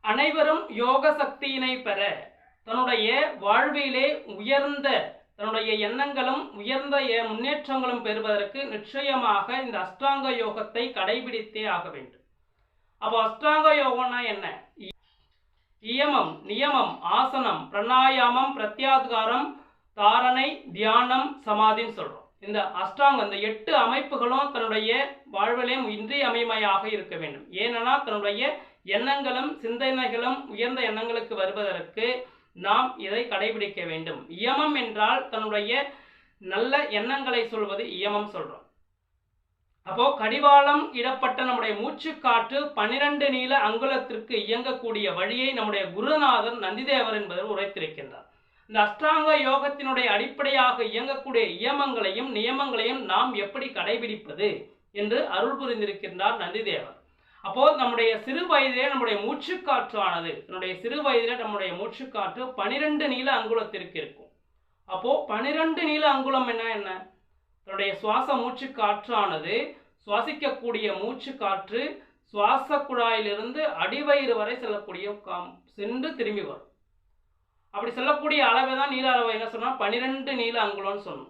அனைவரும் யோக சக்தியினை பெற தன்னுடைய வாழ்விலே உயர்ந்த தன்னுடைய எண்ணங்களும் உயர்ந்த முன்னேற்றங்களும் பெறுவதற்கு நிச்சயமாக இந்த அஷ்டாங்க யோகத்தை கடைபிடித்தே ஆக வேண்டும். அப்போ அஷ்டாங்க யோகம்னா என்ன? இயமம், நியமம், ஆசனம், பிராணாயாமம், பிரத்யாகாரம், தாரணை, தியானம், சமாதின்னு சொல்றோம். இந்த அஷ்டாங்கம், இந்த 8 அமைப்புகளும் தன்னுடைய வாழ்விலே இன்றியமையாமையாக இருக்க வேண்டும். ஏனென்னா தன்னுடைய எண்ணங்களும் சிந்தனைகளும் உயர்ந்த எண்ணங்களுக்கு வருவதற்கு நாம் இதை கடைபிடிக்க வேண்டும். இயமம் என்றால் தன்னுடைய நல்ல எண்ணங்களை சொல்வது இயமம் சொல்றோம். அப்போ கடிவாளம் இடப்பட்ட நம்முடைய மூச்சு காற்று 12 நீள அங்குலத்திற்கு இயங்கக்கூடிய வழியை நம்முடைய குருநாதர் நந்திதேவர் என்பதில் உரைத்திருக்கின்றார். இந்த அஷ்டாங்க யோகத்தினுடைய அடிப்படையாக இயங்கக்கூடிய இயமங்களையும் நியமங்களையும் நாம் எப்படி கடைபிடிப்பது என்று அருள் புரிந்திருக்கின்றார் நந்திதேவர். அப்போ நம்முடைய சிறு வயதிலே நம்முடைய மூச்சுக்காற்றானது நம்முடைய 12 நீள அங்குலத்திற்கு இருக்கும். அப்போ 12 நீள அங்குலம் என்ன? தன்னுடைய சுவாச மூச்சு காற்றானது சுவாசிக்கக்கூடிய மூச்சு காற்று சுவாச குழாயிலிருந்து அடிவயிறு வரை சென்று திரும்பி வரும். அப்படி செல்லக்கூடிய அளவை தான் நீள அளவை என்ன சொன்னா 12 நீள அங்குலம்னு சொன்னோம்.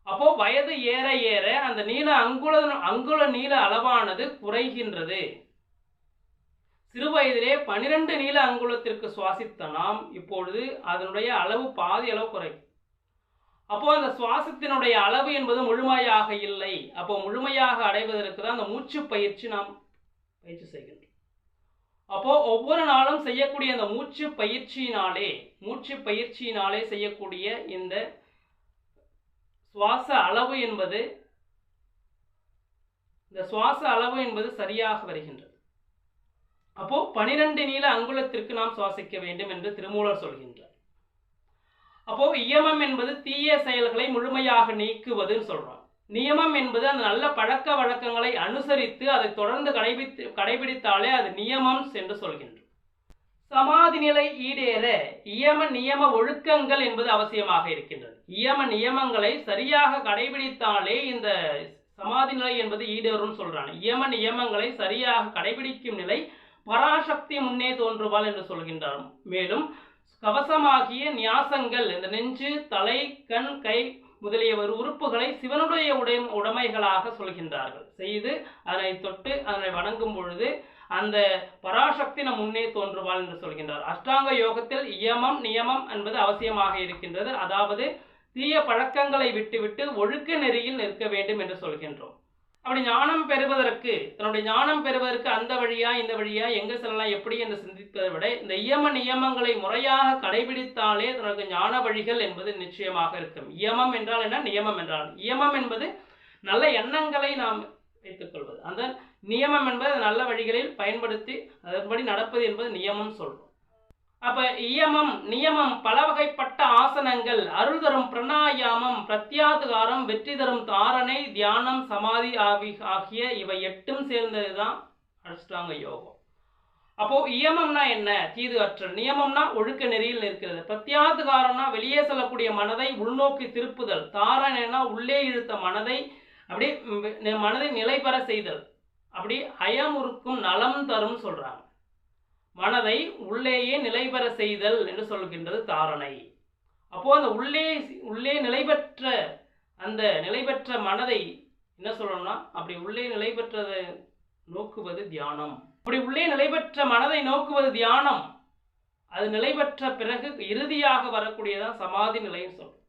அப்போ வயது ஏற ஏற அந்த அங்குல நீள அளவானது குறைகின்றது. சிறு வயதிலே 12 நீள அங்குலத்திற்கு சுவாசித்த நாம் இப்பொழுது அதனுடைய அளவு பாதி அளவு குறைக்கும். அப்போ அந்த சுவாசத்தினுடைய அளவு என்பது முழுமையாக இல்லை. அப்போ முழுமையாக அடைவதற்கு தான் அந்த மூச்சு பயிற்சி நாம் பயிற்சி செய்கின்றோம். அப்போ ஒவ்வொரு நாளும் செய்யக்கூடிய அந்த மூச்சு பயிற்சியினாலே செய்யக்கூடிய இந்த சுவாச அளவு என்பது சரியாக வருகின்றது. அப்போ 12 நீள அங்குலத்திற்கு நாம் சுவாசிக்க வேண்டும் என்று திருமூலர் சொல்கின்றார். அப்போ இயமம் என்பது தீய செயல்களை முழுமையாக நீக்குவதுன்னு சொல்றோம். நியமம் என்பது அந்த நல்ல பழக்க வழக்கங்களை அனுசரித்து அதை தொடர்ந்து கடைபிடித்தாலே அது நியமம் என்று சொல்கின்றோம். சமாதி நிலை ஈடேற இயம நியம ஒழுக்கங்கள் என்பது அவசியமாக இருக்கின்றது. இயம நியமங்களை சரியாக கடைபிடித்தாலே இந்த சமாதி நிலை என்பது ஈடேறும் சொல்றாங்க. இயம நியமங்களை சரியாக கடைபிடிக்கும் நிலை பராசக்தி முன்னே தோன்றுவாள் என்று சொல்கின்றார். மேலும் கவசமாகிய நியாசங்கள், இந்த நெஞ்சு, தலை, கண், கை முதலிய உறுப்புகளை சிவனுடைய உடைமைகளாக சொல்கின்றார்கள். செய்து அதனை தொட்டு அதனை வணங்கும் பொழுது அந்த பராசக்தி நம் முன்னே தோன்றுவாள் என்று சொல்கின்றார். அஷ்டாங்க யோகத்தில் இயமம் நியமம் என்பது அவசியமாக இருக்கின்றது. அதாவது தீய பழக்கங்களை விட்டுவிட்டு ஒழுக்க நெறியில் நிற்க வேண்டும் என்று சொல்கின்றோம். அப்படி ஞானம் பெறுவதற்கு அந்த வழியா இந்த வழியா எங்க செல்லலாம் எப்படி என்று சிந்திப்பதை விட இந்த இயம நியமங்களை முறையாக கடைபிடித்தாலே தனக்கு ஞான வழிகள் என்பது நிச்சயமாக இருக்கும். இயமம் என்றால் என்ன? நியமம் என்றால் இயமம் என்பது நல்ல எண்ணங்களை நாம் வைத்துக் கொள்வது. அந்த நியமம் என்பது நல்ல வழிகளில் பயன்படுத்தி அதன்படி நடப்பது என்பது நியமம் சொல்றோம். அப்ப இயமம் நியமம் பல வகைப்பட்ட ஆசனங்கள், அருள் தரும் பிராணாயாமம், பிரத்யாகாரம், வெற்றி தரும் தாரணை, தியானம், சமாதி ஆகிய இவை 8ம் சேர்ந்ததுதான் அஷ்டாங்க யோகம். அப்போ இயமம்னா என்ன? தீது அற்றல். நியமம்னா ஒழுக்க நெறியில் நிற்கிறது. பிரத்யாகாரம்னா வெளியே செல்லக்கூடிய மனதை உள்நோக்கி திருப்புதல். தாரணைனா உள்ளே இழுத்த மனதை நிலை பெற செய்தல். அப்படி அயமுறுக்கும் நலம் தரும் சொல்றாங்க. மனதை உள்ளேயே நிலை பெற செய்தல் என்று சொல்கின்றது தாரணை. அப்போ அந்த உள்ளே நிலை பெற்ற மனதை என்ன சொல்லணும்னா அப்படி உள்ளே நிலை பெற்றதை நோக்குவது தியானம். அப்படி உள்ளே நிலை பெற்ற மனதை நோக்குவது தியானம். அது நிலை பெற்ற பிறகு இறுதியாக வரக்கூடியதான் சமாதி நிலைன்னு சொல்றோம்.